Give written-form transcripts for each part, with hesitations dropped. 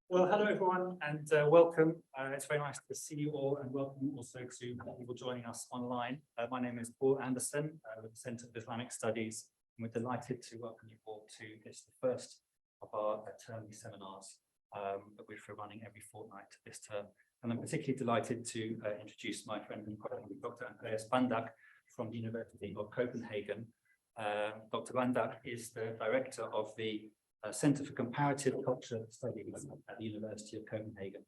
Well, hello everyone, and welcome. It's very nice to see you all, and welcome also to people joining us online. My name is Paul Anderson with the Centre of Islamic Studies, and we're delighted to welcome you all to this, the first of our termly seminars that we're running every fortnight this term. And I'm particularly delighted to introduce my friend and colleague, Dr. Andreas Bandak from the University of Copenhagen. Dr. Bandak is the director of the Centre for Comparative Culture Studies at the University of Copenhagen.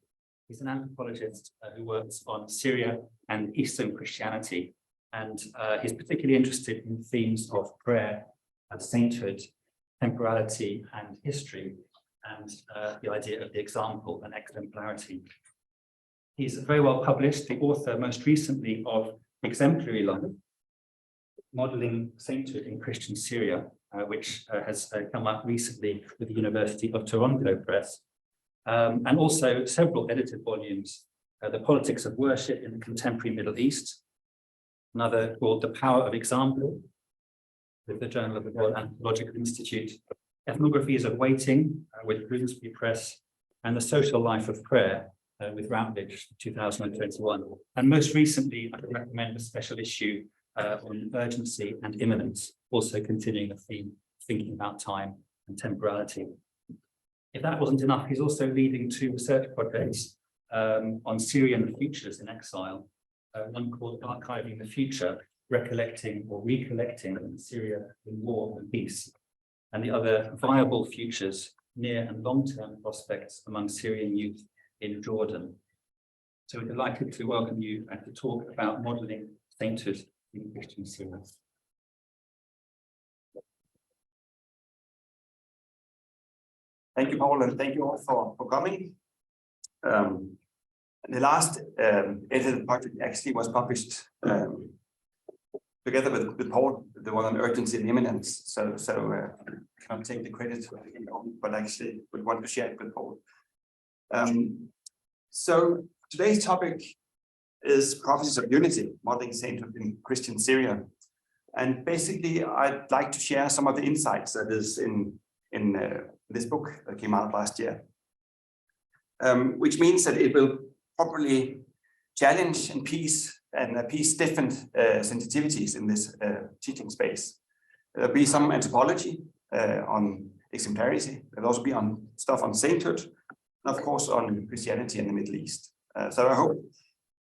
He's an anthropologist who works on Syria and Eastern Christianity, and he's particularly interested in themes of prayer, sainthood, temporality, and history, and the idea of the example and exemplarity. He's very well published, the author most recently of Exemary Life, modeling sainthood in Christian Syria, which has come out recently with the University of Toronto Press, and also several edited volumes, The Politics of Worship in the Contemporary Middle East, another called The Power of Example, with the Journal of the Royal Anthropological Institute, Ethnographies of Waiting, with Grimsby Press, and The Social Life of Prayer, with Routledge, 2021. And most recently, I recommend a special issue on urgency and imminence, also continuing the theme, thinking about time and temporality. If that wasn't enough, he's also leading two research projects on Syrian futures in exile, one called Archiving the Future, Recollecting or Recollecting Syria in War and Peace, and the other Viable Futures, Near and Long-Term Prospects Among Syrian Youth in Jordan. So we're delighted to welcome you and to talk about modelling sainthood in Christian Syria. Thank you, Paul, and thank you all for coming. The last edited project actually was published together with Paul, the one on urgency and imminence. So I cannot take the credit, but actually would want to share it with Paul. So today's topic is Prophecies of Unity, modeling sainthood in Christian Syria. And basically, I'd like to share some of the insights that is in this book that came out last year, which means that it will probably challenge and appease different sensitivities in this teaching space. There'll be some anthropology on exemplarity. There'll also be on stuff on sainthood, and of course on Christianity in the Middle East. So I hope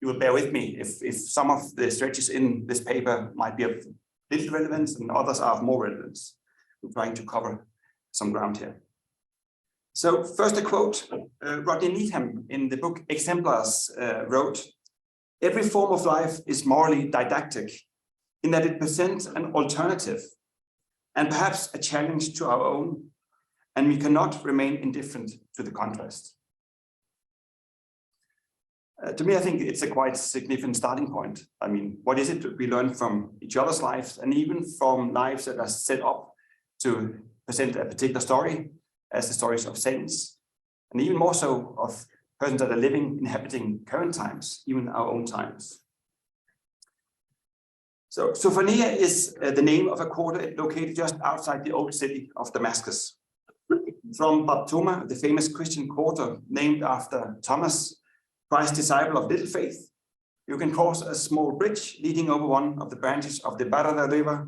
you will bear with me if some of the stretches in this paper might be of little relevance and others are of more relevance. I'm trying to cover some ground here. So first a quote, Rodney Needham in the book Exemplars wrote, "Every form of life is morally didactic in that it presents an alternative and perhaps a challenge to our own, and we cannot remain indifferent to the contrast." To me, I think it's a quite significant starting point. I mean, what is it that we learn from each other's lives, and even from lives that are set up to present a particular story, as the stories of saints, and even more so of persons that are living, inhabiting current times, even our own times. So Souvenir is the name of a quarter located just outside the old city of Damascus. From Bab Toma, the famous Christian quarter named after Thomas, Christ's disciple of little faith, you can cross a small bridge leading over one of the branches of the Bandak River.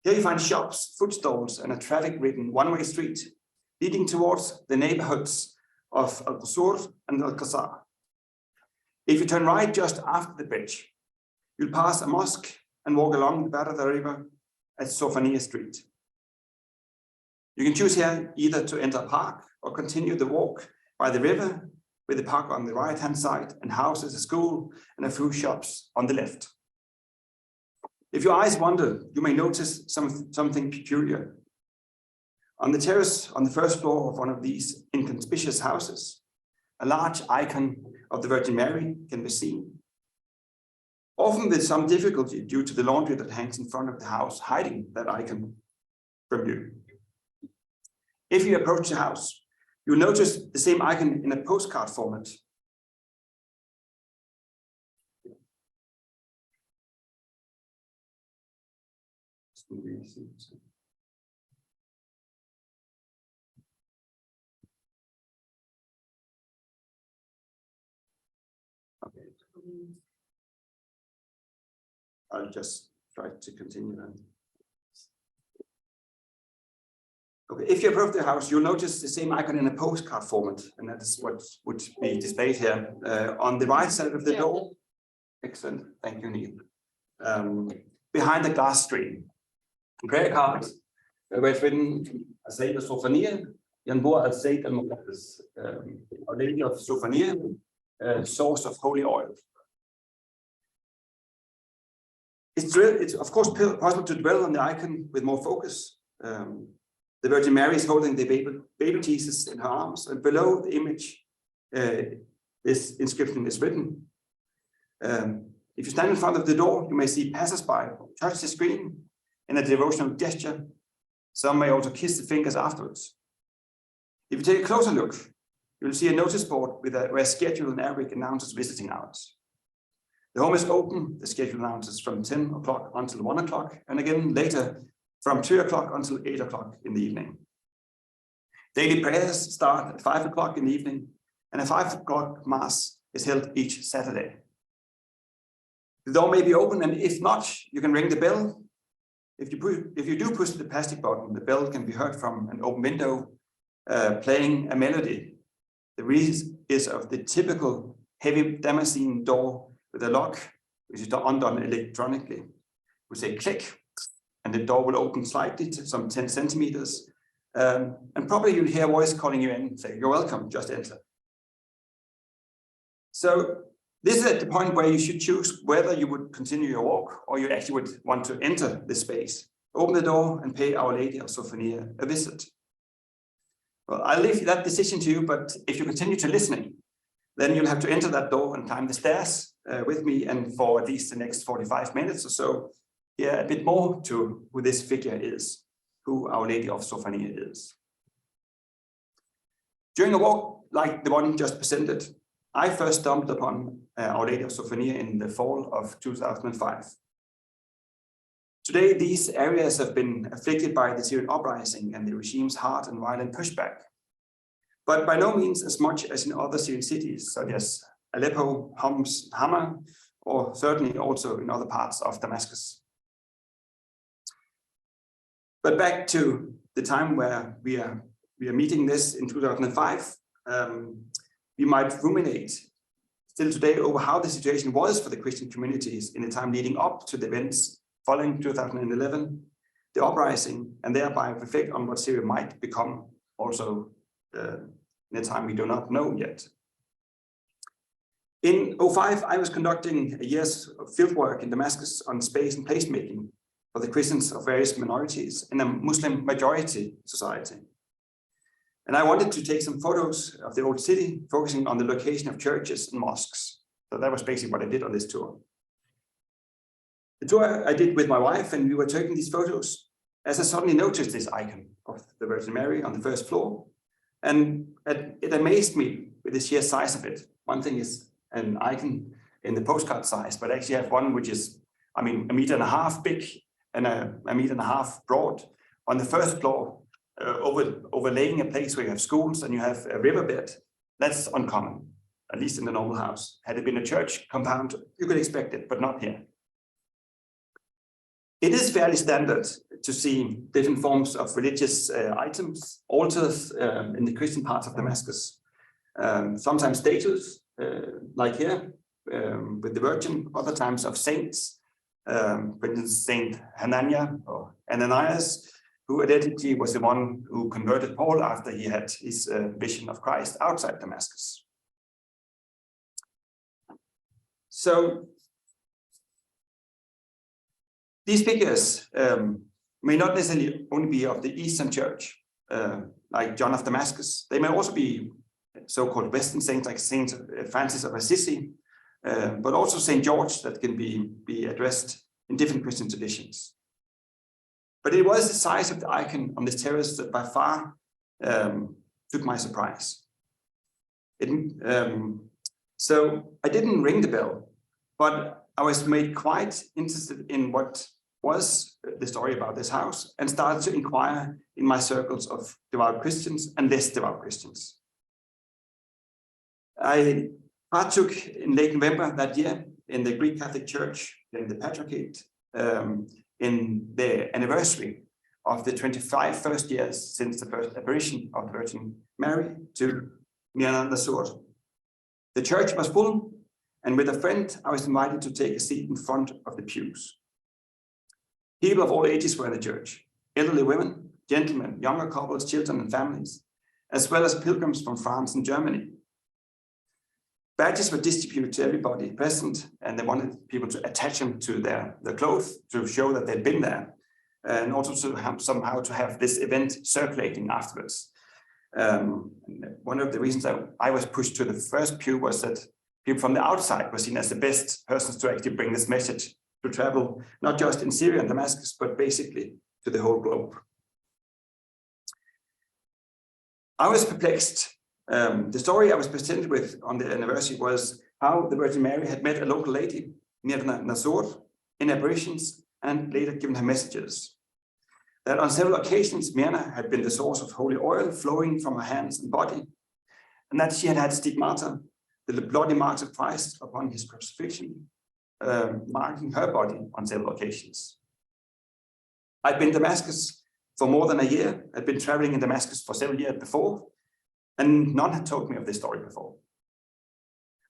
Here you find shops, food stalls, and a traffic-ridden one-way street leading towards the neighborhoods of Al-Qusur and Al-Qasar. If you turn right just after the bridge, you'll pass a mosque and walk along the Bandak River at Souvenir Street. You can choose here either to enter a park or continue the walk by the river, with the park on the right-hand side and houses, a school, and a few shops on the left. If your eyes wander, you may notice something peculiar. On the terrace on the first floor of one of these inconspicuous houses, a large icon of the Virgin Mary can be seen, often with some difficulty due to the laundry that hangs in front of the house, hiding that icon from you. If you approach the house, you'll notice the same icon in a postcard format. I'll just try to continue then. Okay, if you approach the house, you'll notice the same icon in a postcard format, and that is what would be displayed here. On the right side of the door, excellent, thank you, Neil. Behind the glass screen, prayer card, where it's written, I say the Souvenir, Jan Boer had said, Our Lady of Souvenir, source of holy oil. It's of course possible to dwell on the icon with more focus. The Virgin Mary is holding the baby Jesus in her arms, and below the image, this inscription is written. If you stand in front of the door, you may see passersby touch the screen in a devotional gesture. Some may also kiss the fingers afterwards. If you take a closer look, you will see a notice board where a schedule in Arabic announces visiting hours. The home is open, the schedule announces from 10 o'clock until 1 o'clock, and again later from 2 o'clock until 8 o'clock in the evening. Daily prayers start at 5 o'clock in the evening, and a 5 o'clock mass is held each Saturday. The door may be open, and if not, you can ring the bell. If you do push the plastic button, the bell can be heard from an open window playing a melody. The reason is of the typical heavy Damascene door with a lock, which is undone electronically. We say click, and the door will open slightly to some 10 centimeters. And probably you'll hear a voice calling you in, say, "You're welcome, just enter." So this is at the point where you should choose whether you would continue your walk or you actually would want to enter the space. Open the door and pay Our Lady of Souvenir a visit. Well, I'll leave that decision to you, but if you continue to listening, then you'll have to enter that door and climb the stairs with me, and for at least the next 45 minutes or so, hear a bit more to who this figure is, who Our Lady of Souvenir is. During a walk like the one just presented, I first stumbled upon Our Lady of Souvenir in the fall of 2005. Today, these areas have been afflicted by the Syrian uprising and the regime's hard and violent pushback, but by no means as much as in other Syrian cities, such as Aleppo, Homs, Hama, or certainly also in other parts of Damascus. But back to the time where we are meeting this in 2005, we might ruminate still today over how the situation was for the Christian communities in the time leading up to the events following 2011, the uprising, and thereby reflect on what Syria might become also in a time we do not know yet. In 2005, I was conducting a year's fieldwork in Damascus on space and placemaking for the Christians of various minorities in a Muslim majority society. And I wanted to take some photos of the old city, focusing on the location of churches and mosques. So that was basically what I did on this tour. The tour I did with my wife, and we were taking these photos, as I suddenly noticed this icon of the Virgin Mary on the first floor. And it amazed me with the sheer size of it. One thing is an icon in the postcard size, but I actually have one which is, I mean, 1.5 meters big and a 1.5 meters broad on the first floor, overlaying a place where you have schools and you have a riverbed. That's uncommon, at least in the normal house. Had it been a church compound, you could expect it, but not here. It is fairly standard to see different forms of religious items, altars in the Christian parts of Damascus. Sometimes statues, like here, with the Virgin, other times of saints, for instance, Saint Hananiah or Ananias, who allegedly was the one who converted Paul after he had his vision of Christ outside Damascus. So these figures may not necessarily only be of the Eastern Church, like John of Damascus. They may also be so-called Western saints, like Saint Francis of Assisi, but also Saint George, that can be addressed in different Christian traditions. But it was the size of the icon on this terrace that by far took my surprise. So I didn't ring the bell, but I was made quite interested in what was the story about this house and started to inquire in my circles of devout Christians and less devout Christians. I partook in late November that year in the Greek Catholic Church in the Patriarchate in the anniversary of the 25 first years since the first apparition of the Virgin Mary to Myrna Nazzour. The church was full, and with a friend, I was invited to take a seat in front of the pews. People of all ages were in the church, elderly women, gentlemen, younger couples, children and families, as well as pilgrims from France and Germany. Badges were distributed to everybody present, and they wanted people to attach them to their clothes to show that they'd been there, and also to have somehow to have this event circulating afterwards. One of the reasons that I was pushed to the first pew was that people from the outside were seen as the best persons to actually bring this message to travel, not just in Syria and Damascus, but basically to the whole globe. I was perplexed. The story I was presented with on the anniversary was how the Virgin Mary had met a local lady, Myrna Nazzour, in apparitions and later given her messages. That on several occasions, Myrna had been the source of holy oil flowing from her hands and body, and that she had had stigmata, the bloody marks of Christ upon his crucifixion, marking her body on several occasions. I'd been in Damascus for more than a year. I'd been traveling in Damascus for several years before, and none had told me of this story before.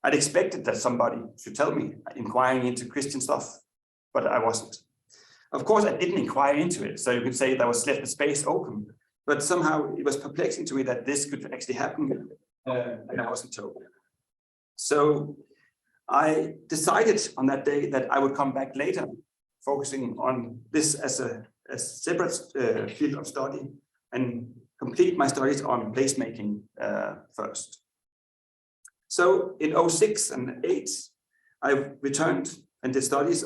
I'd expected that somebody should tell me, inquiring into Christian stuff, but I wasn't. Of course, I didn't inquire into it, so you could say there was left a space open, but somehow it was perplexing to me that this could actually happen, and I wasn't told. So I decided on that day that I would come back later, focusing on this as a separate field of study and complete my studies on placemaking first. So in 06 and 08, I returned and did studies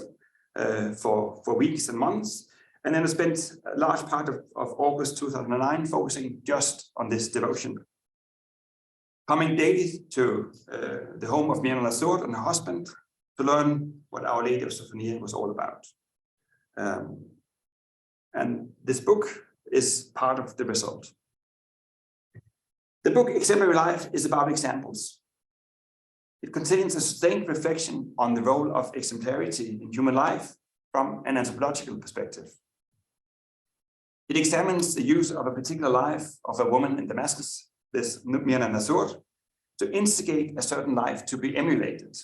for weeks and months, and then I spent a large part of August 2009 focusing just on this devotion. Coming daily to the home of Myrna Nazzour and her husband to learn what Our Lady of Souvenir was all about. And this book is part of the result. The book Exemary Life is about examples. It contains a sustained reflection on the role of exemplarity in human life from an anthropological perspective. It examines the use of a particular life of a woman in Damascus, this Myrna Nazzour, to instigate a certain life to be emulated.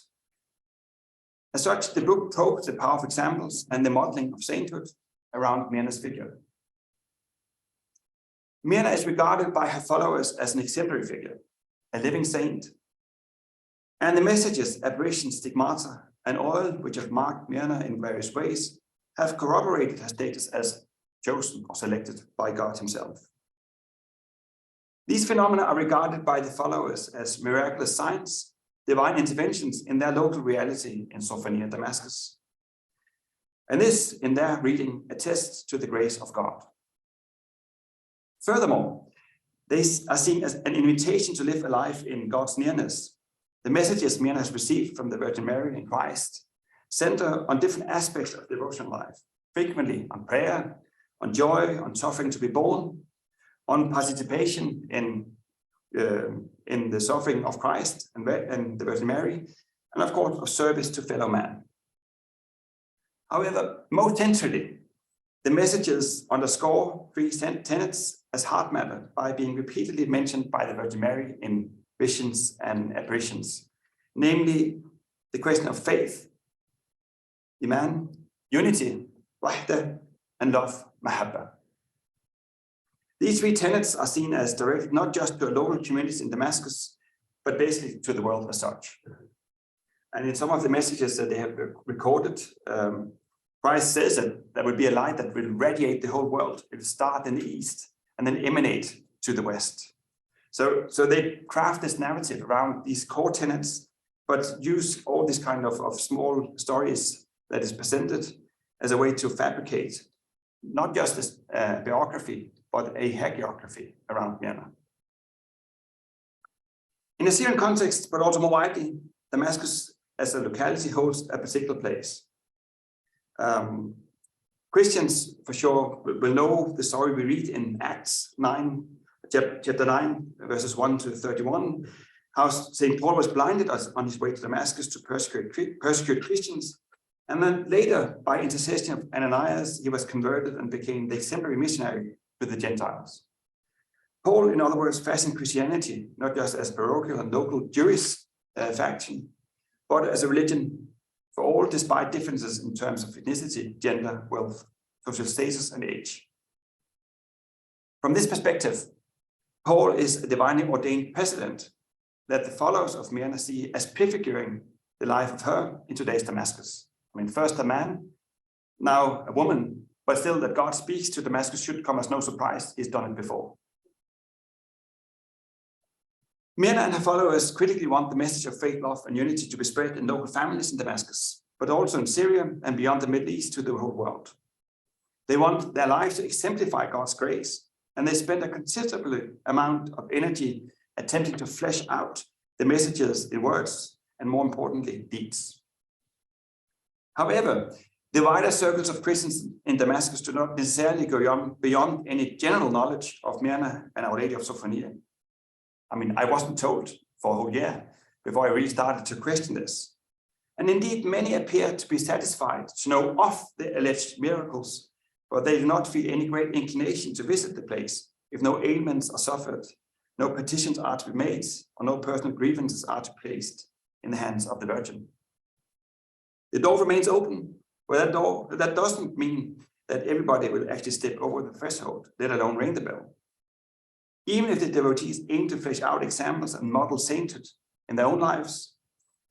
As such, the book probes the power of examples and the modeling of sainthood around Myrna's figure. Myrna is regarded by her followers as an exemplary figure, a living saint. And the messages, apparitions, stigmata, and oil, which have marked Myrna in various ways, have corroborated her status as chosen or selected by God himself. These phenomena are regarded by the followers as miraculous signs, divine interventions in their local reality in Souvenir, Damascus. And this, in their reading, attests to the grace of God. Furthermore, they are seen as an invitation to live a life in God's nearness. The messages Myrna has received from the Virgin Mary and Christ center on different aspects of devotional life, frequently on prayer, on joy, on suffering to be born, on participation in the suffering of Christ and the Virgin Mary, and of course, of service to fellow man. However, most centrally, the messages underscore three tenets as heart matter by being repeatedly mentioned by the Virgin Mary in visions and apparitions, namely the question of faith, iman, unity, wahda, and love, mahabba. These three tenets are seen as directed not just to local communities in Damascus, but basically to the world as such. And in some of the messages that they have recorded, Christ says that there will be a light that will radiate the whole world. It will start in the east and then emanate to the west. So they craft this narrative around these core tenets, but use all these kind of small stories that is presented as a way to fabricate not just this biography, but a hagiography around Myrna. In a Syrian context, but also more widely, Damascus as a locality holds a particular place. Christians, for sure, will know the story we read in Acts 9, chapter 9, verses 1 to 31, how St. Paul was blinded on his way to Damascus to persecute Christians, and then later, by intercession of Andreas, he was converted and became the exemplary missionary with the Gentiles. Paul, in other words, fashioned Christianity not just as parochial and local Jewish faction, but as a religion for all, despite differences in terms of ethnicity, gender, wealth, social status, and age. From this perspective, Paul is a divinely ordained president that the followers of Myrna see as prefiguring the life of her in today's Damascus. I mean, first a man, now a woman, but still that God speaks to Damascus should come as no surprise. He's done it before. Myrna and her followers critically want the message of faith, love, and unity to be spread in local families in Damascus, but also in Syria and beyond the Middle East to the whole world. They want their lives to exemplify God's grace, and they spend a considerable amount of energy attempting to flesh out the messages in words and, more importantly, deeds. However, the wider circles of Christians in Damascus do not necessarily go beyond any general knowledge of Myrna and Our Lady of Souvenir. I mean, I wasn't told for a whole year before I really started to question this. And indeed, many appear to be satisfied to know of the alleged miracles, but they do not feel any great inclination to visit the place if no ailments are suffered, no petitions are to be made, or no personal grievances are to be placed in the hands of the Virgin. The door remains open, but that doesn't mean that everybody will actually step over the threshold, let alone ring the bell. Even if the devotees aim to flesh out examples and model sainthood in their own lives,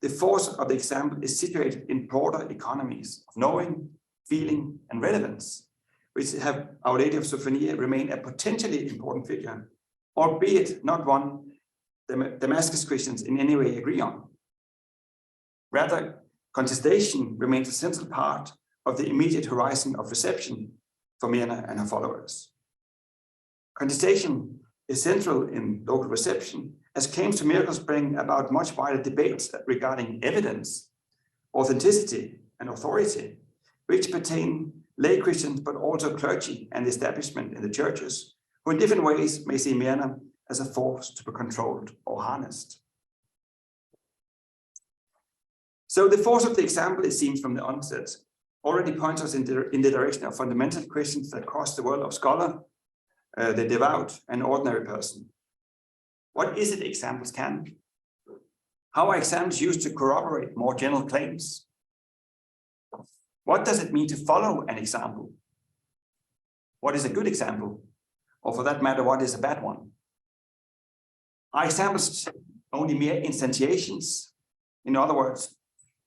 the force of the example is situated in broader economies of knowing, feeling, and relevance, which have Our Lady of Souvenir remain a potentially important figure, albeit not one the Damascus Christians in any way agree on. Rather, contestation remains a central part of the immediate horizon of reception for Myrna and her followers. Contestation is central in local reception, as claims to miracles bring about much wider debates regarding evidence, authenticity, and authority, which pertain lay Christians, but also clergy and establishment in the churches, who in different ways may see Myrna as a force to be controlled or harnessed. So the force of the example, it seems from the onset, already points us in the direction of fundamental questions that cross the world of scholar, the devout, and ordinary person. What is it examples can? How are examples used to corroborate more general claims? What does it mean to follow an example? What is a good example? Or for that matter, what is a bad one? Are examples only mere instantiations? In other words,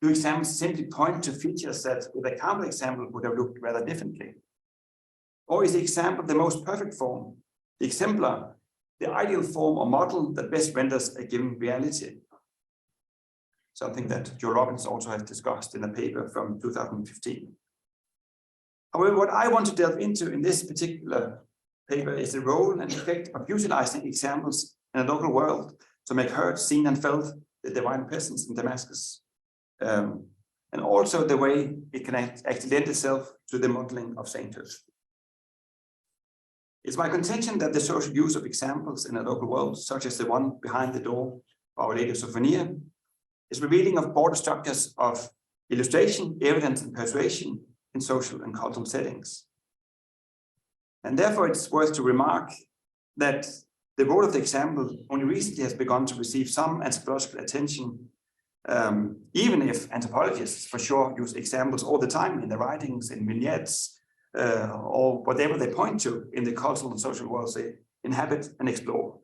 do examples simply point to features that with a counter example would have looked rather differently? Or is the example the most perfect form, the exemplar, the ideal form or model that best renders a given reality? Something that Joe Robbins also has discussed in a paper from 2015. However, what I want to delve into in this particular paper is the role and effect of utilizing examples in a local world to make heard, seen, and felt the divine presence in Damascus. And also the way it can actually lend itself to the modeling of sainthood. It's my contention that the social use of examples in a local world, such as the one behind the door of Our Lady of Souvenir, is revealing of broader structures of illustration, evidence, and persuasion in social and cultural settings. And therefore, it's worth to remark that the role of the example only recently has begun to receive some anthropological attention, even if anthropologists for sure use examples all the time in their writings, in vignettes, or whatever they point to in the cultural and social worlds they inhabit and explore.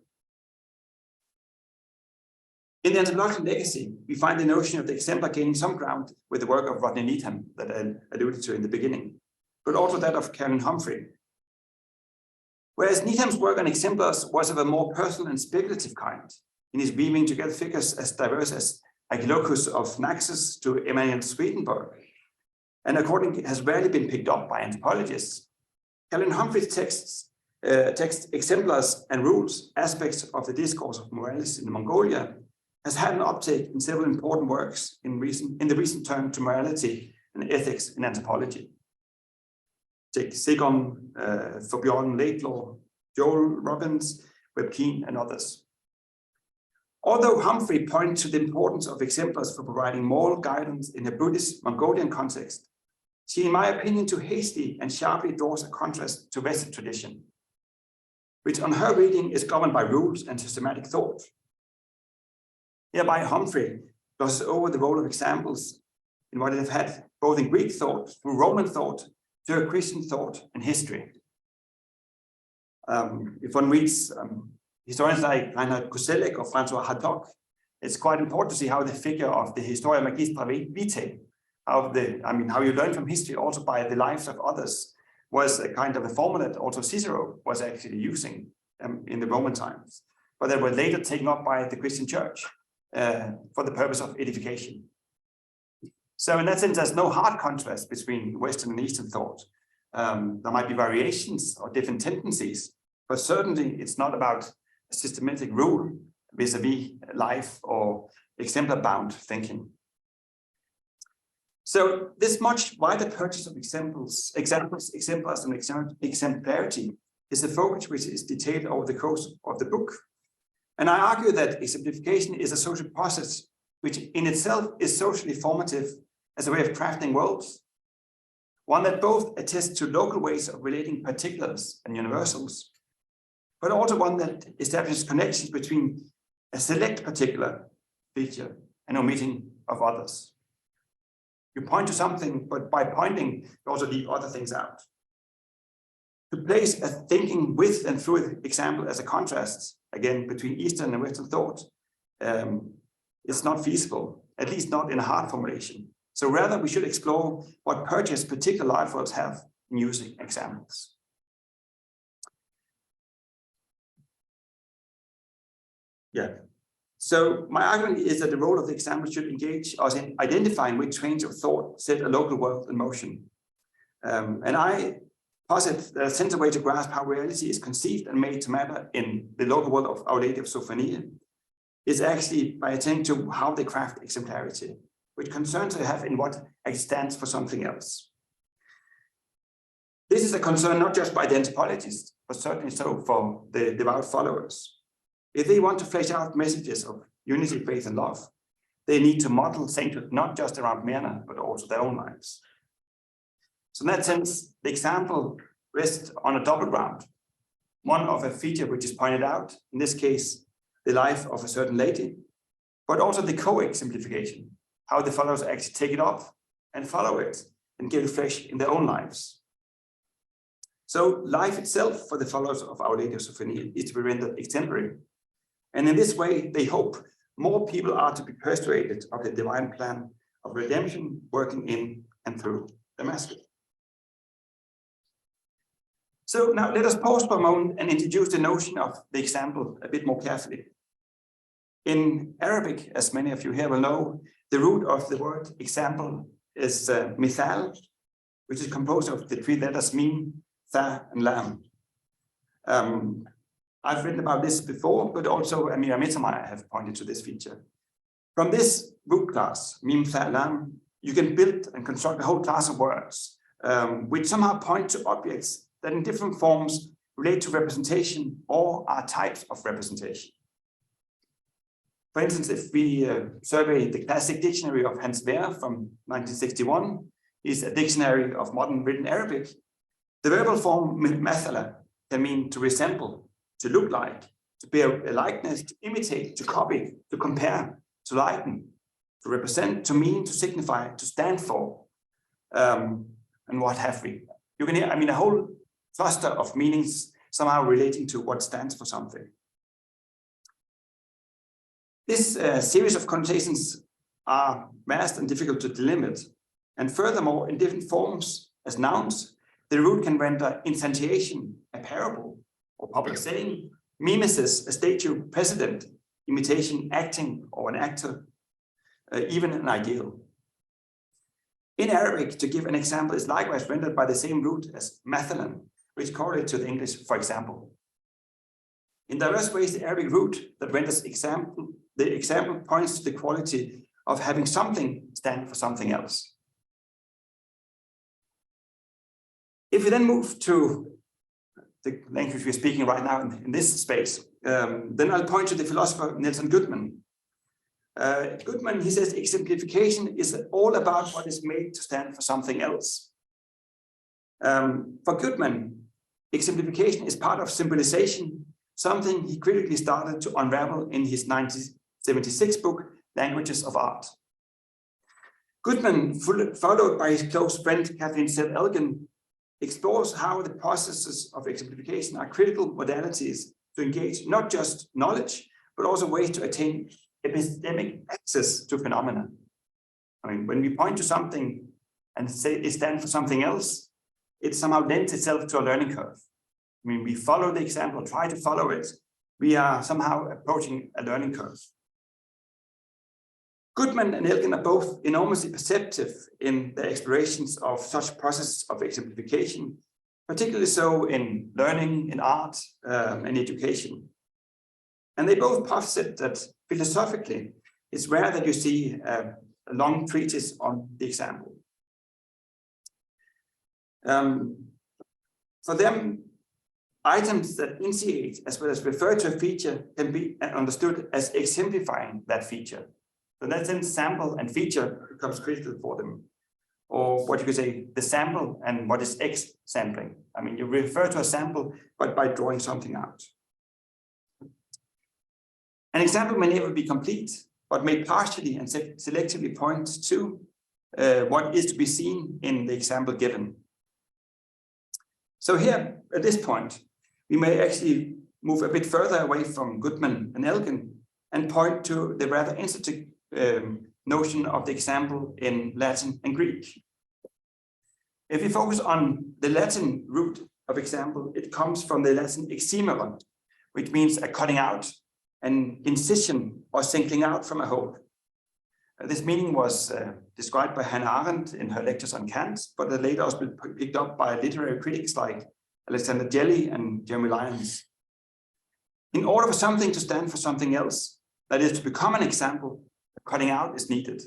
In the anthropological legacy, we find the notion of the exemplar gaining some ground with the work of Rodney Needham that I alluded to in the beginning, but also that of Caroline Humphrey. Whereas Needham's work on exemplars was of a more personal and speculative kind, in his weaving together figures as diverse as Archilochus of Naxos to Emanuel Swedenborg, and accordingly has rarely been picked up by anthropologists. Caroline Humphrey's text exemplars and rules, aspects of the discourse of morals in Mongolia, has had an uptake in several important works in the recent turn to morality and ethics in anthropology. Take Segon, Forbjørn Laidlaw, Joel Robbins, Webb Keen, and others. Although Humphrey points to the importance of exemplars for providing moral guidance in a Buddhist Mongolian context, she, in my opinion, too hastily and sharply draws a contrast to Western tradition, which on her reading is governed by rules and systematic thought. Hereby Humphrey glosses over the role of examples in what it have had both in Greek thought, through Roman thought, to Christian thought and history. If one reads historians like Reinhard Koselleck or François Haddock, it's quite important to see how the figure of the Historia Magistra Vitae, how you learn from history also by the lives of others, was a kind of a formula that also Cicero was actually using in the Roman times, but that were later taken up by the Christian church for the purpose of edification. So in that sense, there's no hard contrast between Western and Eastern thought. There might be variations or different tendencies, but certainly it's not about a systematic rule vis-a-vis life or exemplar-bound thinking. So this much wider purchase of exemplars, and exemplarity is the focus which is detailed over the course of the book. And I argue that exemplification is a social process which in itself is socially formative as a way of crafting worlds, one that both attests to local ways of relating particulars and universals, but also one that establishes connections between a select particular feature and omitting of others. You point to something, but by pointing, you also leave other things out. To place a thinking with and through an example as a contrast, again, between Eastern and Western thought, is not feasible, at least not in a hard formulation. So rather, we should explore what purchase particular life worlds have in using examples. Yeah. So my argument is that the role of the example should engage us in identifying which trains of thought set a local world in motion. And I posit that a central way to grasp how reality is conceived and made to matter in the local world of Our Lady of Souvenir is actually by attending to how they craft exemplarity, which concerns they have in what stands for something else. This is a concern not just by the anthropologists, but certainly so for the devout followers. If they want to flesh out messages of unity, faith, and love, they need to model sainthood not just around Myrna, but also their own lives. So in that sense, the example rests on a double ground. One of a feature which is pointed out, in this case, the life of a certain lady, but also the co-exemplification, how the followers actually take it up and follow it and give it flesh in their own lives. So life itself for the followers of Our Lady of Souvenir is to be rendered exemplary. And in this way, they hope more people are to be persuaded of the divine plan of redemption working in and through Damascus. So now let us pause for a moment and introduce the notion of the example a bit more carefully. In Arabic, as many of you here will know, the root of the word example is mithal, which is composed of the three letters mim, tha, and lam. I've written about this before, but also Amir Mittermeier have pointed to this feature. From this root class, mim, tha, lam, you can build and construct a whole class of words, which somehow point to objects that in different forms relate to representation or are types of representation. For instance, if we survey the classic dictionary of Hans Wehr from 1961, is a dictionary of modern written Arabic, the verbal form mathala can mean to resemble, to look like, to bear a likeness, to imitate, to copy, to compare, to liken, to represent, to mean, to signify, to stand for, and what have we. You can hear, a whole cluster of meanings somehow relating to what stands for something. This series of connotations are vast and difficult to delimit. And furthermore, in different forms as nouns, the root can render instantiation, a parable, or public saying, mimesis, a statue, precedent, imitation, acting, or an actor, even an ideal. In Arabic, to give an example, is likewise rendered by the same root as mathalan, which correlates to the English, for example. In diverse ways, the Arabic root that renders the example points to the quality of having something stand for something else. If we then move to the language we're speaking right now in this space, then I'll point to the philosopher Nelson Goodman. Goodman, he says, exemplification is all about what is made to stand for something else. For Goodman, exemplification is part of symbolization, something he critically started to unravel in his 1976 book, Languages of Art. Goodman, followed by his close friend Kathleen Elgin, explores how the processes of exemplification are critical modalities to engage not just knowledge, but also ways to attain epistemic access to phenomena. I mean, when we point to something and say it stands for something else, it somehow lends itself to a learning curve. I mean, we follow the example, try to follow it. We are somehow approaching a learning curve. Goodman and Elgin are both enormously perceptive in their explorations of such processes of exemplification, particularly so in learning, in art, and education. And they both posit that philosophically, it's rare that you see a long treatise on the example. For them, items that initiate as well as refer to a feature can be understood as exemplifying that feature. So in that sense, sample and feature becomes critical for them. Or what you could say, the sample and what is X-sampling. I mean, you refer to a sample, but by drawing something out. An example may never be complete, but may partially and selectively point to what is to be seen in the example given. So here, at this point, we may actually move a bit further away from Goodman and Elgin and point to the rather institute notion of the example in Latin and Greek. If we focus on the Latin root of example, it comes from the Latin exemere, which means a cutting out, an incision or sinking out from a hole. This meaning was described by Hannah Arendt in her lectures on Kant, but later also picked up by literary critics like Alexander Jelly and Jeremy Lyons. In order for something to stand for something else, that is to become an example, cutting out is needed.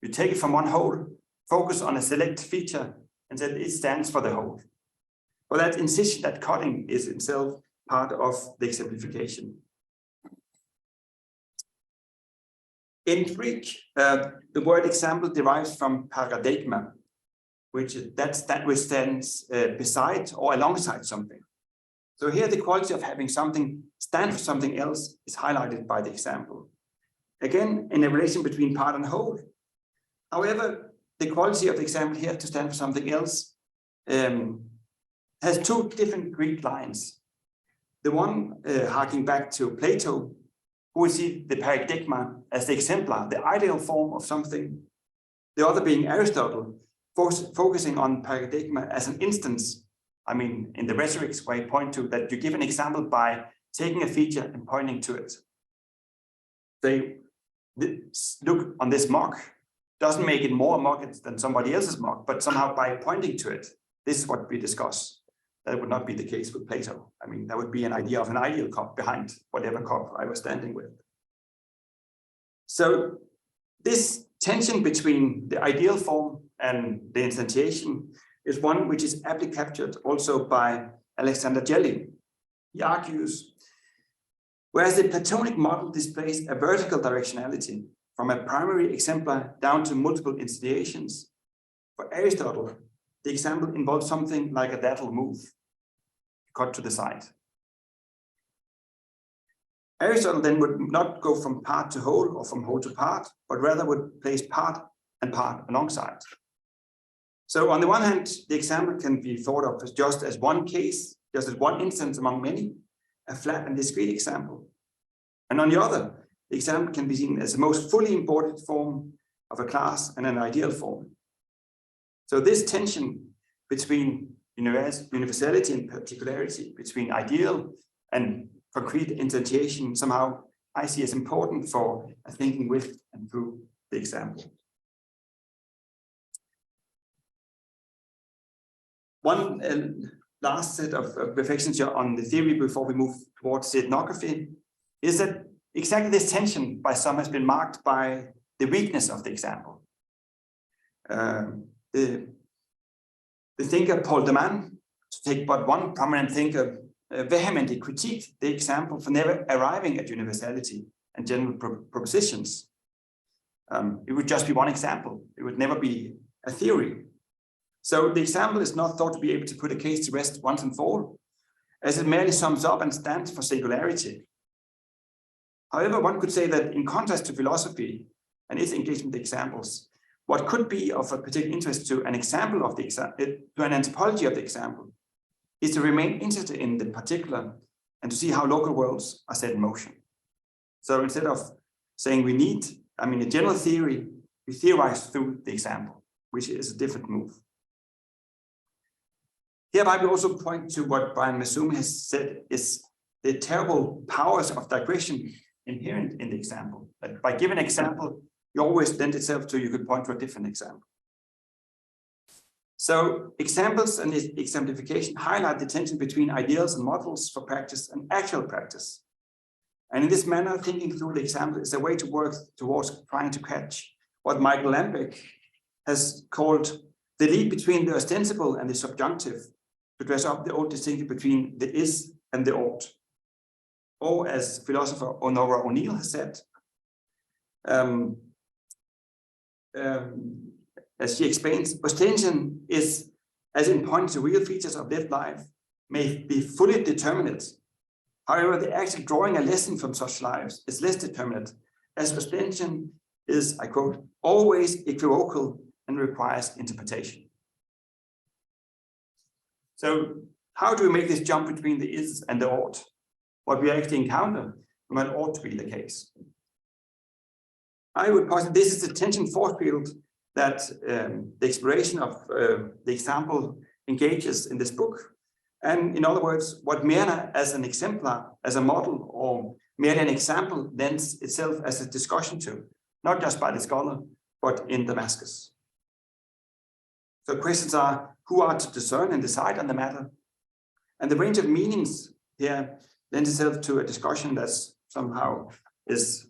You take it from one whole, focus on a select feature, and then it stands for the whole. But that incision, that cutting, is itself part of the exemplification. In Greek, the word example derives from paradigma, which stands beside or alongside something. So here the quality of having something stand for something else is highlighted by the example. Again, in a relation between part and whole. However, the quality of the example here to stand for something else has two different Greek lines. The one harking back to Plato, who would see the paradigma as the exemplar, the ideal form of something. The other being Aristotle, focusing on paradigma as an instance. I mean, in the rhetorics where I point to that you give an example by taking a feature and pointing to it. They look on this mark, doesn't make it more marked than somebody else's mark, but somehow by pointing to it, this is what we discuss. That would not be the case with Plato. I mean, that would be an idea of an ideal cup behind whatever cup I was standing with. So this tension between the ideal form and the instantiation is one which is aptly captured also by Alexander Jelly. He argues, whereas the Platonic model displays a vertical directionality from a primary exemplar down to multiple instantiations, for Aristotle, the example involves something like a lateral move, cut to the side. Aristotle then would not go from part to whole or from whole to part, but rather would place part and part alongside. So on the one hand, the example can be thought of as just as one case, just as one instance among many, a flat and discrete example. And on the other, the example can be seen as the most fully embodied form of a class and an ideal form. So this tension between universality and particularity, between ideal and concrete instantiation, somehow I see as important for thinking with and through the example. One last set of reflections here on the theory before we move towards the ethnography is that exactly this tension by some has been marked by the weakness of the example. The thinker Paul de Man to take but one prominent thinker, vehemently critiqued the example for never arriving at universality and general propositions. It would just be one example. It would never be a theory. So the example is not thought to be able to put a case to rest once and for all, as it merely sums up and stands for singularity. However, one could say that in contrast to philosophy and its engagement with examples, what could be of a particular interest to an example of the example, to an anthropology of the example, is to remain interested in the particular and to see how local worlds are set in motion. So instead of saying we need, a general theory, we theorize through the example, which is a different move. Hereby we also point to what Brian Masumi has said is the terrible powers of digression inherent in the example. That by giving an example, you always lend itself to, you could point to a different example. So examples and exemplification highlight the tension between ideals and models for practice and actual practice. And in this manner, thinking through the example is a way to work towards trying to catch what Michael Lambeck has called the leap between the ostensible and the subjunctive, to dress up the old distinction between the is and the ought. Or as philosopher Honora O'Neill has said, as she explains, ostension is, as in pointing to real features of lived life, may be fully determinate. However, the act of drawing a lesson from such lives is less determinate, as ostension is, I quote, always equivocal and requires interpretation. So how do we make this jump between the is and the ought? What we actually encounter might ought to be the case. I would posit this is the tension force field that the exploration of the example engages in this book. And in other words, what Myrna as an exemplar, as a model, or merely an example lends itself as a discussion to, not just by the scholar, but in Damascus. So questions are, who are to discern and decide on the matter? And the range of meanings here lends itself to a discussion that's somehow is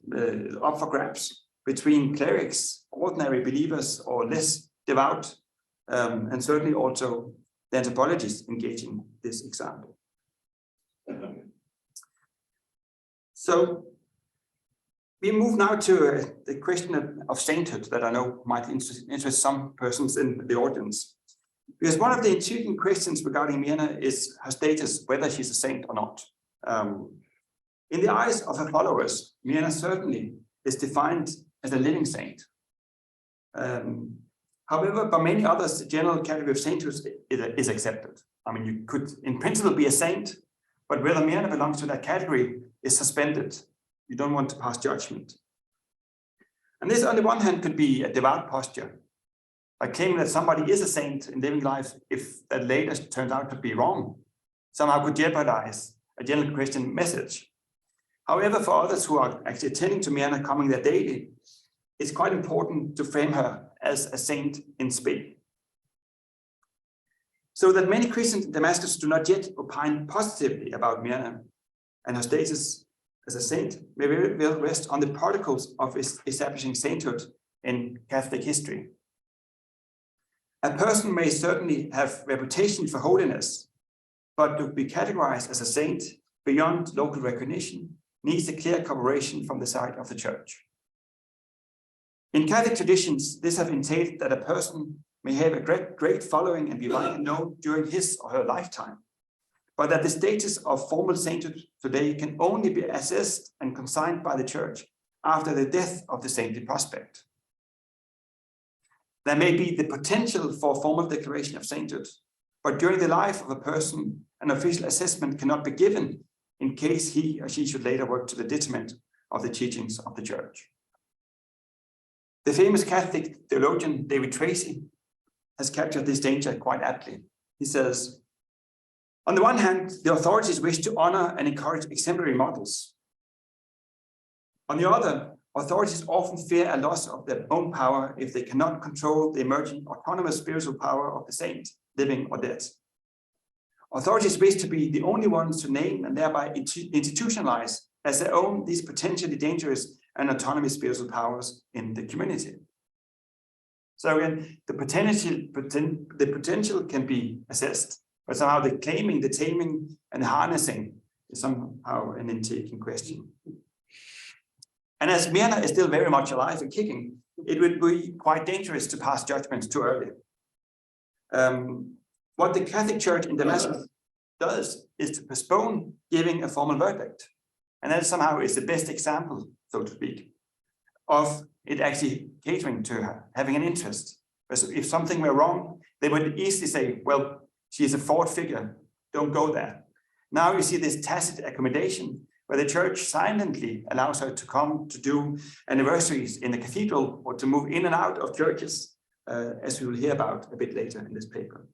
up for grabs between clerics, ordinary believers, or less devout, and certainly also the anthropologists engaging this example. So we move now to the question of sainthood that I know might interest some persons in the audience. Because one of the intriguing questions regarding Myrna is her status, whether she's a saint or not. In the eyes of her followers, Myrna certainly is defined as a living saint. However, by many others, the general category of sainthood is accepted. You could, in principle, be a saint, but whether Myrna belongs to that category is suspended. You don't want to pass judgment. And this, on the one hand, could be a devout posture, by claiming that somebody is a saint in living life if that later turns out to be wrong, somehow could jeopardize a general Christian message. However, for others who are actually attending to Myrna, coming there daily, it's quite important to frame her as a saint in spe. So that many Christians in Damascus do not yet opine positively about Myrna and her status as a saint may very well rest on the particles of establishing sainthood in Catholic history. A person may certainly have reputation for holiness, but to be categorized as a saint beyond local recognition needs a clear corroboration from the side of the church. In Catholic traditions, this has entailed that a person may have a great following and be widely known during his or her lifetime, but that the status of formal sainthood today can only be assessed and consigned by the church after the death of the saintly prospect. There may be the potential for formal declaration of sainthood, but during the life of a person, an official assessment cannot be given in case he or she should later work to the detriment of the teachings of the church. The famous Catholic theologian David Tracy has captured this danger quite aptly. He says, on the one hand, the authorities wish to honor and encourage exemplary models. On the other, authorities often fear a loss of their own power if they cannot control the emerging autonomous spiritual power of the saint, living or dead. Authorities wish to be the only ones to name and thereby institutionalize as their own these potentially dangerous and autonomous spiritual powers in the community. So again, the potential can be assessed, but somehow the claiming, the taming, and the harnessing is somehow an intaking question. And as Myrna is still very much alive and kicking, it would be quite dangerous to pass judgments too early. What the Catholic Church in Damascus does is to postpone giving a formal verdict. And that somehow is the best example, so to speak, of it actually catering to her, having an interest. If something were wrong, they would easily say, well, she is a forward figure, don't go there. Now you see this tacit accommodation where the church silently allows her to come to do anniversaries in the cathedral or to move in and out of churches, as we will hear about a bit later in this paper.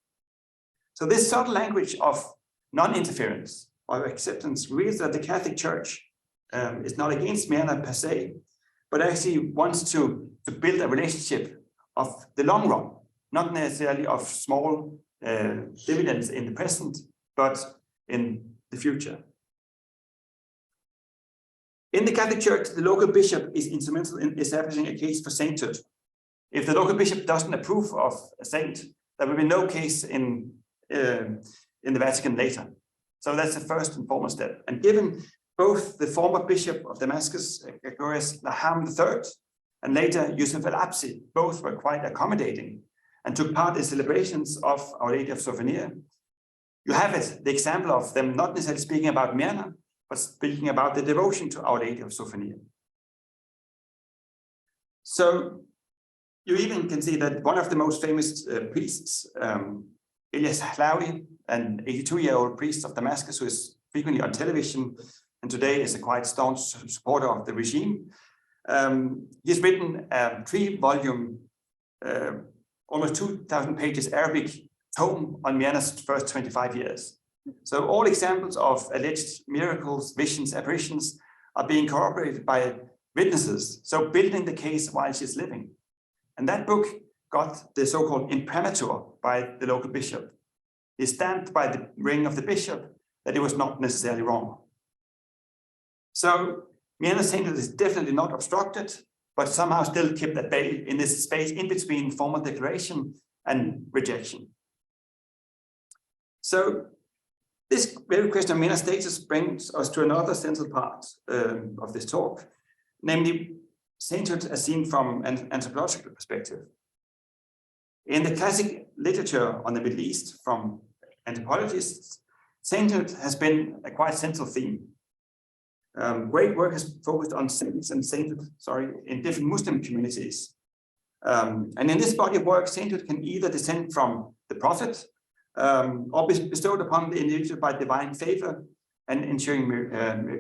So this subtle language of non-interference or acceptance reveals that the Catholic Church is not against Myrna per se, but actually wants to build a relationship of the long run, not necessarily of small dividends in the present, but in the future. In the Catholic Church, the local bishop is instrumental in establishing a case for sainthood. If the local bishop doesn't approve of a saint, there will be no case in the Vatican later. So that's the first and foremost step. And given both the former bishop of Damascus, Gregorius Laham III, and later Yusuf al-Absi, both were quite accommodating and took part in celebrations of Our Lady of Souvenir. You have it, the example of them not necessarily speaking about Myrna, but speaking about the devotion to Our Lady of Souvenir. So you even can see that one of the most famous priests, Ilyas Hlawi, an 82-year-old priest of Damascus who is frequently on television and today is a quite staunch supporter of the regime. He's written a 3-volume, almost 2,000 pages Arabic tome on Myrna's first 25 years. So all examples of alleged miracles, visions, apparitions are being corroborated by witnesses, so building the case while she's living. And that book got the so-called imprimatur by the local bishop. He stamped by the ring of the bishop that it was not necessarily wrong. So Myrna's sainthood is definitely not obstructed, but somehow still kept at bay in this space in between formal declaration and rejection. So this very question of Myrna's status brings us to another central part of this talk, namely sainthood as seen from an anthropological perspective. In the classic literature on the Middle East from anthropologists, sainthood has been a quite central theme. Great work has focused on saints and sainthood, in different Muslim communities. And in this body of work, sainthood can either descend from the prophet or be bestowed upon the individual by divine favor and ensuring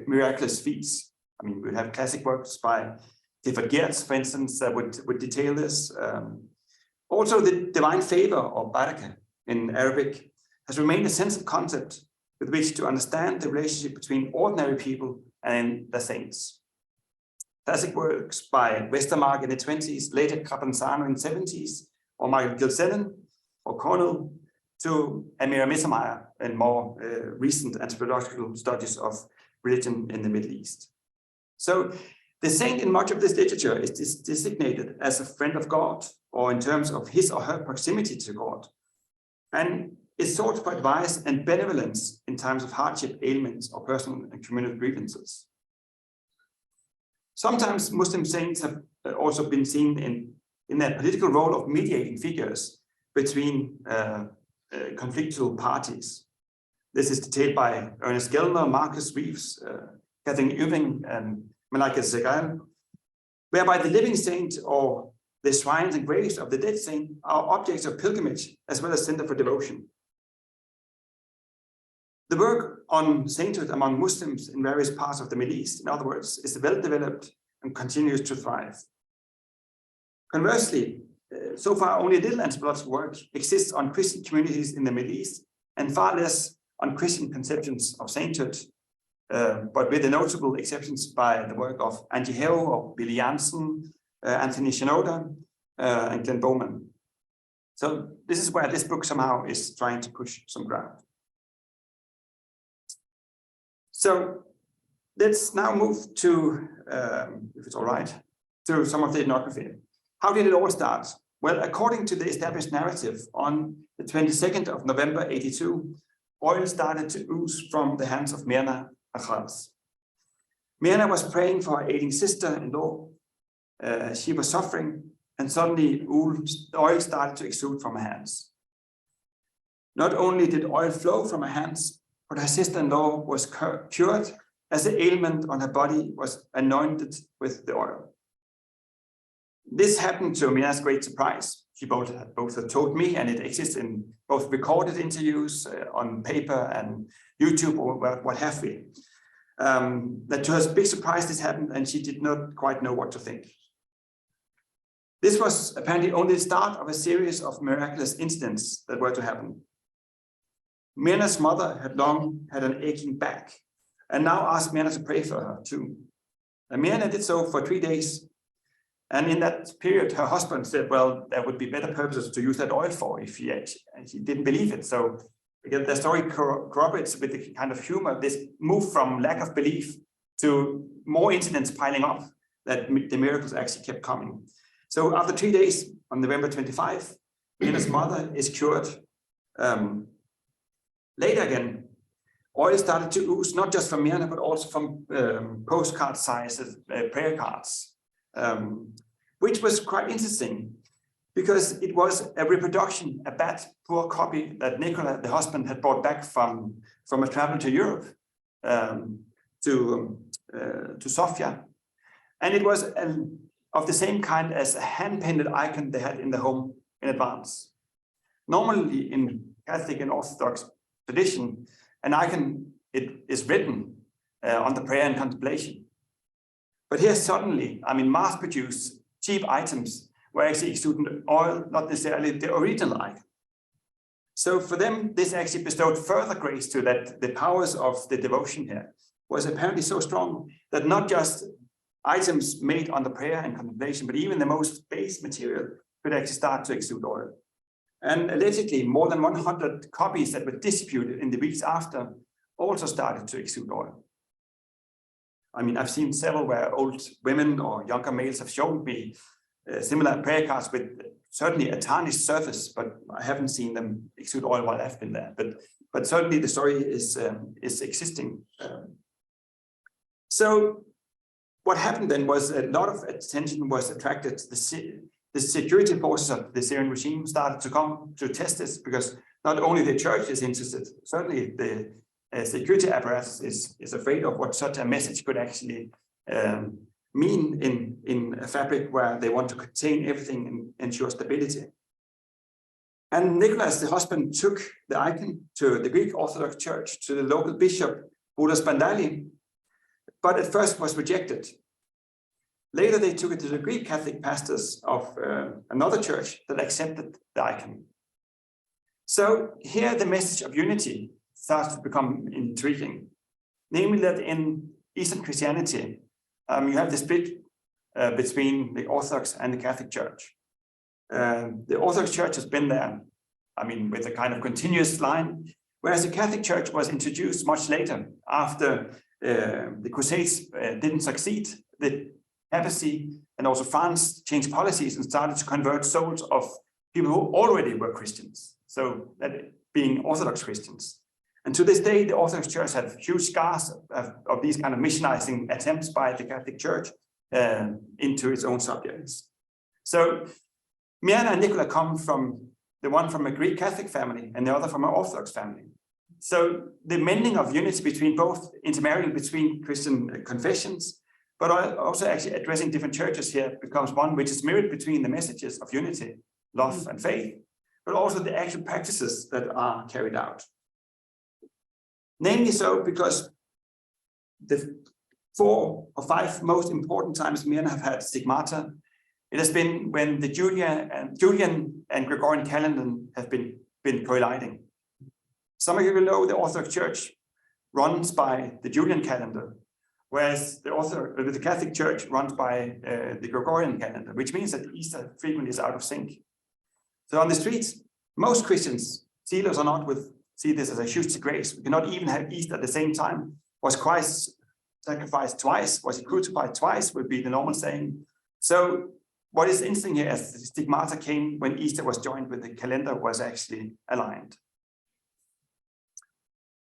miraculous feats. I mean, we have classic works by Clifford Geertz, for instance, that would detail this. Also, the divine favor, or baraka in Arabic, has remained a central concept with which to understand the relationship between ordinary people and the saints. Classic works by Westermarck in the 20s, later Capanzano in the 70s, or Michael Gilsellen, or Cornell, to Amira Mittermeier and more recent anthropological studies of religion in the Middle East. So the saint in much of this literature is designated as a friend of God, or in terms of his or her proximity to God, and is sought for advice and benevolence in times of hardship, ailments, or personal and communal grievances. Sometimes Muslim saints have also been seen in their political role of mediating figures between conflictual parties. This is detailed by Ernest Gellner, Marcus Reeves, Catherine Ewing, and Malika Segal, whereby the living saint or the shrines and graves of the dead saint are objects of pilgrimage as well as center for devotion. The work on sainthood among Muslims in various parts of the Middle East, in other words, is well developed and continues to thrive. Conversely, so far only little anthropological work exists on Christian communities in the Middle East, and far less on Christian conceptions of sainthood, but with the notable exceptions by the work of Angie Heo, or Billy Jansen, Anthony Shinoda, and Glenn Bowman. So this is where this book somehow is trying to push some ground. So let's now move to, if it's all right, to some of the ethnography. How did it all start? Well, according to the established narrative, on the 22nd of November 82, oil started to ooze from the hands of Myrna Nazzour. Myrna was praying for her ailing sister-in-law. She was suffering, and suddenly oil started to exude from her hands. Not only did oil flow from her hands, but her sister-in-law was cured as the ailment on her body was anointed with the oil. This happened to Myrna's great surprise. She both told me, and it exists in both recorded interviews on paper and YouTube or what have we, that to her big surprise this happened, and she did not quite know what to think. This was apparently only the start of a series of miraculous incidents that were to happen. Myrna's mother had long had an aching back, and now asked Myrna to pray for her too. And Myrna did so for 3 days. And in that period, her husband said, well, there would be better purposes to use that oil for if he didn't believe it. So again, the story corroborates with the kind of humor, this move from lack of belief to more incidents piling up, that the miracles actually kept coming. So after 3 days, on November 25, Myrna's mother is cured. Later again, oil started to ooze, not just from Myrna, but also from postcard sizes, prayer cards. Which was quite interesting because it was a reproduction, a bad, poor copy that Nicola, the husband, had brought back from a travel to Europe, to Sofia. And it was of the same kind as a hand-painted icon they had in the home in advance. Normally in Catholic and Orthodox tradition, an icon is written on the prayer and contemplation. But here suddenly, mass-produced cheap items were actually exuding oil, not necessarily the original icon. So for them, this actually bestowed further grace to that the powers of the devotion here was apparently so strong that not just items made on the prayer and contemplation, but even the most base material could actually start to exude oil. And allegedly, more than 100 copies that were distributed in the weeks after also started to exude oil. I've seen several where old women or younger males have shown me similar prayer cards with certainly a tarnished surface, but I haven't seen them exude oil while I've been there. But certainly the story is existing. So what happened then was a lot of attention was attracted. The security forces of the Syrian regime started to come to test this, because not only the church is interested, certainly the security apparatus is afraid of what such a message could actually mean in a fabric where they want to contain everything and ensure stability. And Nicholas, the husband, took the icon to the Greek Orthodox Church, to the local bishop, Bandak, but at first was rejected. Later, they took it to the Greek Catholic pastors of another church that accepted the icon. So here the message of unity starts to become intriguing, namely that in Eastern Christianity, you have the split between the Orthodox and the Catholic Church. The Orthodox Church has been there, with a kind of continuous line, whereas the Catholic Church was introduced much later, after the Crusades didn't succeed. The papacy and also France changed policies and started to convert souls of people who already were Christians, so that being Orthodox Christians. And to this day, the Orthodox Church have huge scars of these kind of missionizing attempts by the Catholic Church into its own subjects. So Myrna and Nicola come from the one from a Greek Catholic family and the other from an Orthodox family. So the mending of unity between both, intermarrying between Christian confessions, but also actually addressing different churches here, becomes one which is mirrored between the messages of unity, love, and faith, but also the actual practices that are carried out. Namely so because the 4 or 5 most important times Myrna have had stigmata, it has been when the Julian and Gregorian calendar have been colliding. Some of you will know the Orthodox Church runs by the Julian calendar, whereas the Catholic Church runs by the Gregorian calendar, which means that Easter frequently is out of sync. So on the streets, most Christians, zealous or not, would see this as a huge disgrace. We cannot even have Easter at the same time. Was Christ sacrificed twice? Was he crucified twice? Would be the normal saying. So what is interesting here is the stigmata came when Easter was joined with the calendar was actually aligned.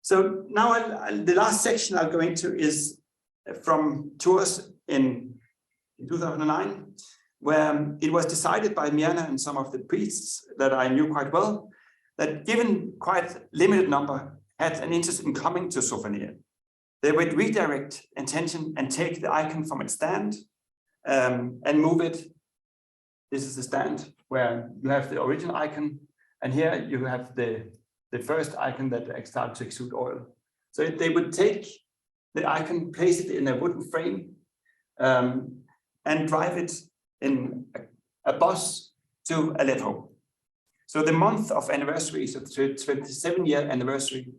So now the last section I'll go into is from tours in 2009, where it was decided by Myrna and some of the priests that I knew quite well, that given quite limited number had an interest in coming to Souvenir, they would redirect attention and take the icon from its stand and move it. This is the stand where you have the original icon, and here you have the first icon that started to exude oil. So they would take the icon, place it in a wooden frame, and drive it in a bus to Aleppo. So the month of anniversary, so the 27-year anniversary,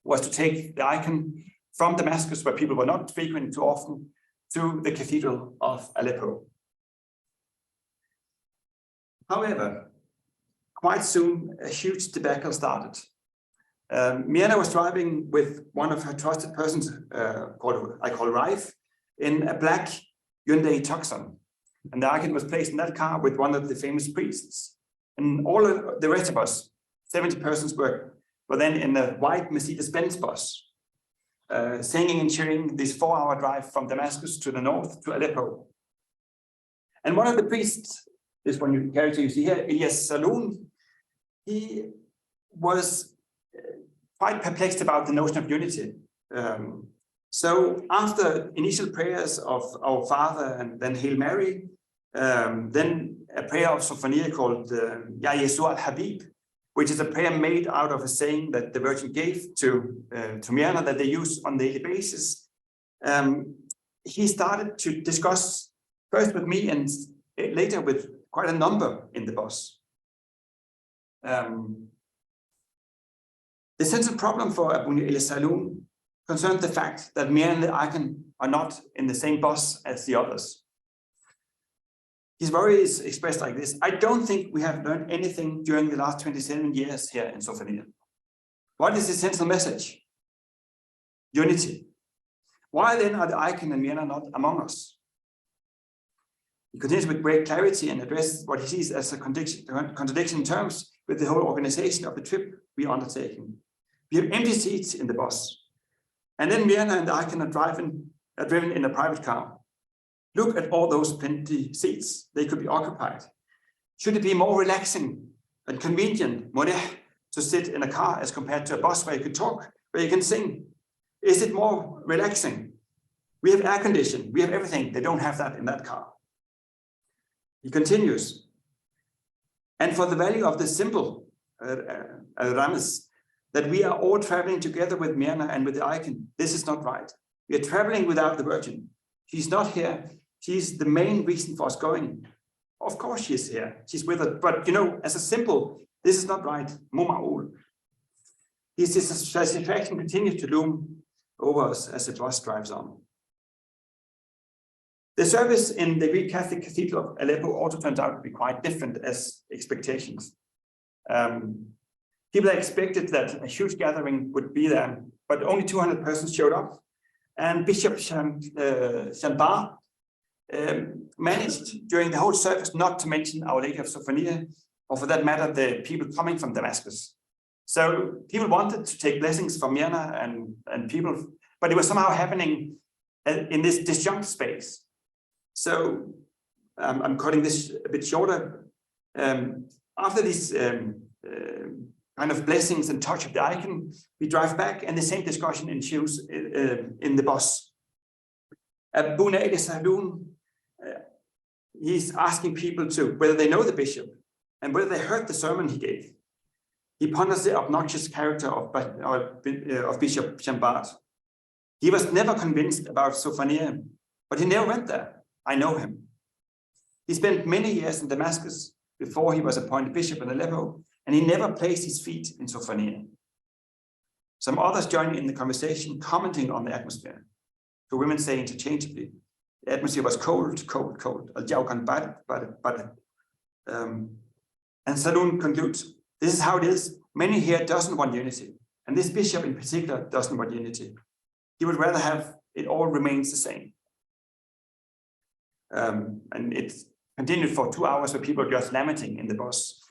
was to take the icon from Damascus, where people were not frequent too often, to the Cathedral of Aleppo. However, quite soon, a huge debacle started. Myrna was driving with one of her trusted persons, called Rife, in a black Hyundai Tucson. And the icon was placed in that car with one of the famous priests. And all of the rest of us, 70 persons, were then in a white Mercedes-Benz bus, singing and cheering this 4-hour drive from Damascus to the north to Aleppo. And one of the priests, this one character you see here, Elias Saloon, he was quite perplexed about the notion of unity. So after initial prayers of Our Father and then Hail Mary, then a prayer of Souvenir called Ya Yesu al-Habib, which is a prayer made out of a saying that the Virgin gave to Myrna that they use on a daily basis. He started to discuss first with me and later with quite a number in the bus. The central problem for Abune El Saloon concerned the fact that Myrna and the icon are not in the same bus as the others. His worry is expressed like this: I don't think we have learned anything during the last 27 years here in Souvenir. What is the central message? Unity. Why then are the icon and Myrna not among us? He continues with great clarity and addresses what he sees as a contradiction in terms with the whole organization of the trip we are undertaking. We have empty seats in the bus. And then Myrna and the icon are driven in a private car. Look at all those empty seats. They could be occupied. Should it be more relaxing and convenient, to sit in a car as compared to a bus where you can talk, where you can sing? Is it more relaxing? We have air conditioning. We have everything. They don't have that in that car. He continues. And for the value of the symbol, Rames, that we are all traveling together with Myrna and with the icon, this is not right. We are traveling without the Virgin. She's not here. She's the main reason for us going. Of course she's here. She's with us. But, as a symbol, this is not right. Mumaul. His dissatisfaction continues to loom over us as the bus drives on. The service in the Greek Catholic Cathedral of Aleppo also turned out to be quite different as expectations. People expected that a huge gathering would be there, but only 200 persons showed up. And Bishop Chambat managed during the whole service not to mention Our Lady of Souvenir, or for that matter, the people coming from Damascus. So people wanted to take blessings from Myrna and people, but it was somehow happening in this disjunct space. So I'm cutting this a bit shorter. After these kind of blessings and touch of the icon, we drive back, and the same discussion ensues in the bus. Abune El Saloon, he's asking people to whether they know the bishop and whether they heard the sermon he gave. He ponders the obnoxious character of Bishop Chambat. He was never convinced about Souvenir, but he never went there. I know him. He spent many years in Damascus before he was appointed bishop in Aleppo, and he never placed his feet in Souvenir. Some others joined in the conversation, commenting on the atmosphere. The women say interchangeably, the atmosphere was cold, cold, cold. And Saloon concludes, this is how it is. Many here doesn't want unity, and this bishop in particular doesn't want unity. He would rather have it all remains the same. And continued for 2 hours with people just lamenting in the bus.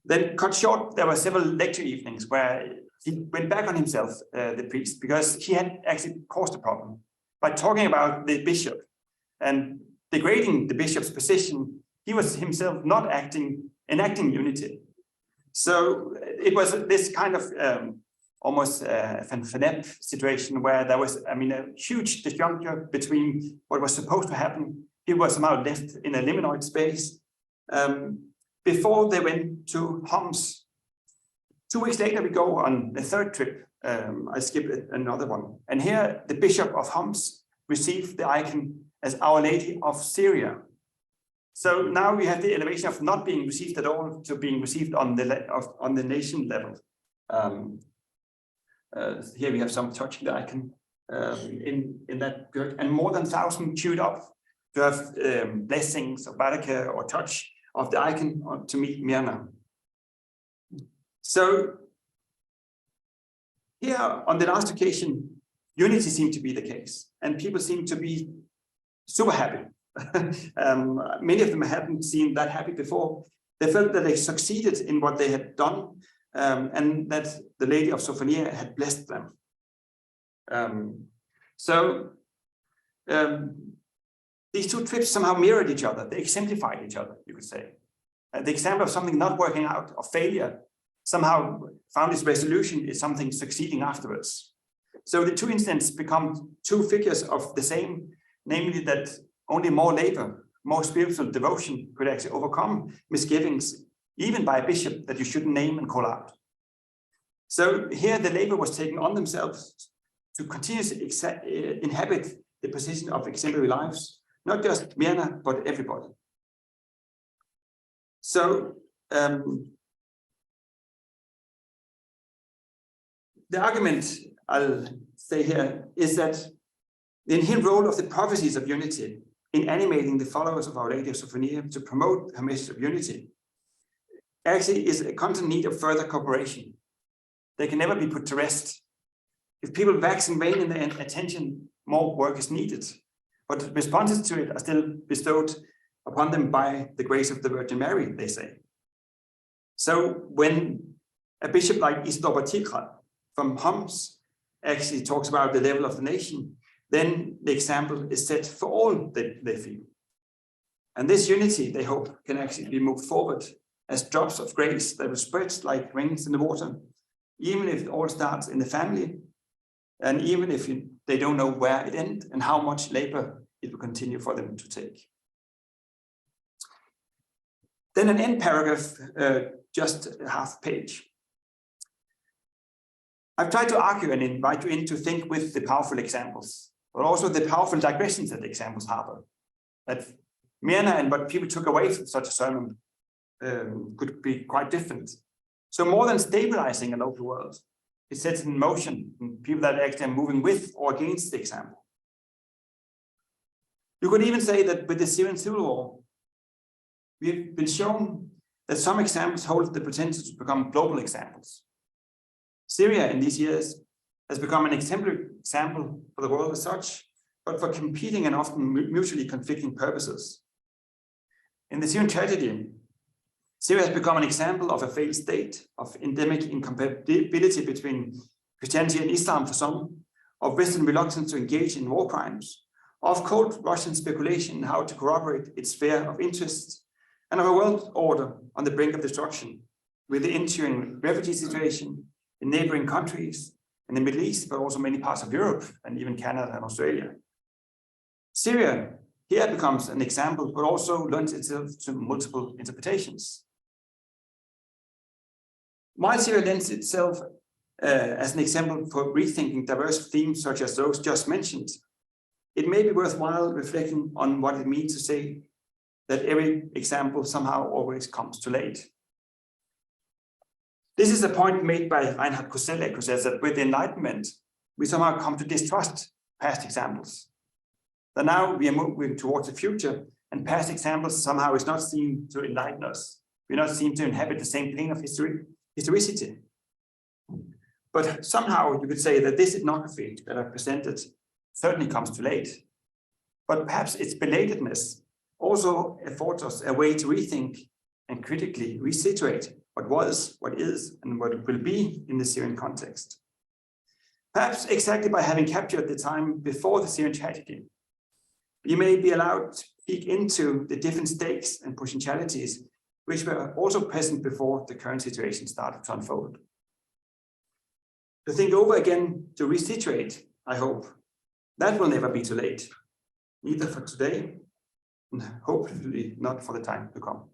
Then cut short, there were several lecture evenings where he went back on himself, the priest, because he had actually caused a problem by talking about the bishop and degrading the bishop's position. He was himself not enacting unity. So it was this kind of almost FNF situation where there was, a huge disjuncture between what was supposed to happen. He was somehow left in a liminoid space before they went to Homs. 2 weeks later, we go on the third trip. I skip another one. And here, the bishop of Homs received the icon as Our Lady of Syria. So now we have the elevation of not being received at all to being received on the nation level. Here we have some touching the icon in that good, and more than 1,000 queued up to have blessings or baraka or touch of the icon to meet Myrna. So here on the last occasion, unity seemed to be the case, and people seemed to be super happy. Many of them hadn't seen that happy before. They felt that they succeeded in what they had done, and that the Lady of Souvenir had blessed them. These two trips somehow mirrored each other. They exemplified each other, you could say. The example of something not working out, of failure, somehow found its resolution is something succeeding afterwards. So the two incidents become two figures of the same, namely that only more labor, more spiritual devotion could actually overcome misgivings, even by a bishop that you shouldn't name and call out. So here the labor was taken on themselves to continuously inhabit the position of exemplary lives, not just Myrna, but everybody. So the argument I'll say here is that the inherent role of the prophecies of unity in animating the followers of Our Lady of Souvenir to promote her message of unity actually is a constant need of further cooperation. They can never be put to rest. If people wax and wane in their attention, more work is needed. But responses to it are still bestowed upon them by the grace of the Virgin Mary, they say. So when a bishop like Isidore Batikra from Homs actually talks about the level of the nation, then the example is set for all they feel. And this unity, they hope, can actually be moved forward as drops of grace that will spread like rains in the water, even if it all starts in the family, and even if they don't know where it ends and how much labor it will continue for them to take. Then an end paragraph, just a half page. I've tried to argue and invite you in to think with the powerful examples, but also the powerful digressions that the examples harbor. That Myrna and what people took away from such a sermon could be quite different. So more than stabilizing a local world, it sets in motion people that actually are moving with or against the example. You could even say that with the Syrian civil war, we've been shown that some examples hold the potential to become global examples. Syria in these years has become an exemplary example for the world as such, but for competing and often mutually conflicting purposes. In the Syrian tragedy, Syria has become an example of a failed state, of endemic incompatibility between Christianity and Islam for some, of Western reluctance to engage in war crimes, of cold Russian speculation in how to corroborate its sphere of interest, and of a world order on the brink of destruction, with the ensuing refugee situation in neighboring countries, in the Middle East, but also many parts of Europe, and even Canada and Australia. Syria here becomes an example, but also lends itself to multiple interpretations. While Syria lends itself as an example for rethinking diverse themes such as those just mentioned, it may be worthwhile reflecting on what it means to say that every example somehow always comes too late. This is a point made by Reinhard Koselleck, who says that with the Enlightenment, we somehow come to distrust past examples. That now we are moving towards the future, and past examples somehow is not seen to enlighten us. We're not seen to inhabit the same plane of historicity. But somehow you could say that this ethnography that I presented certainly comes too late. But perhaps its belatedness also affords us a way to rethink and critically resituate what was, what is, and what will be in the Syrian context. Perhaps exactly by having captured the time before the Syrian tragedy, we may be allowed to peek into the different stakes and potentialities which were also present before the current situation started to unfold. To think over again, to resituate, I hope, that will never be too late, neither for today, and hopefully not for the time to come.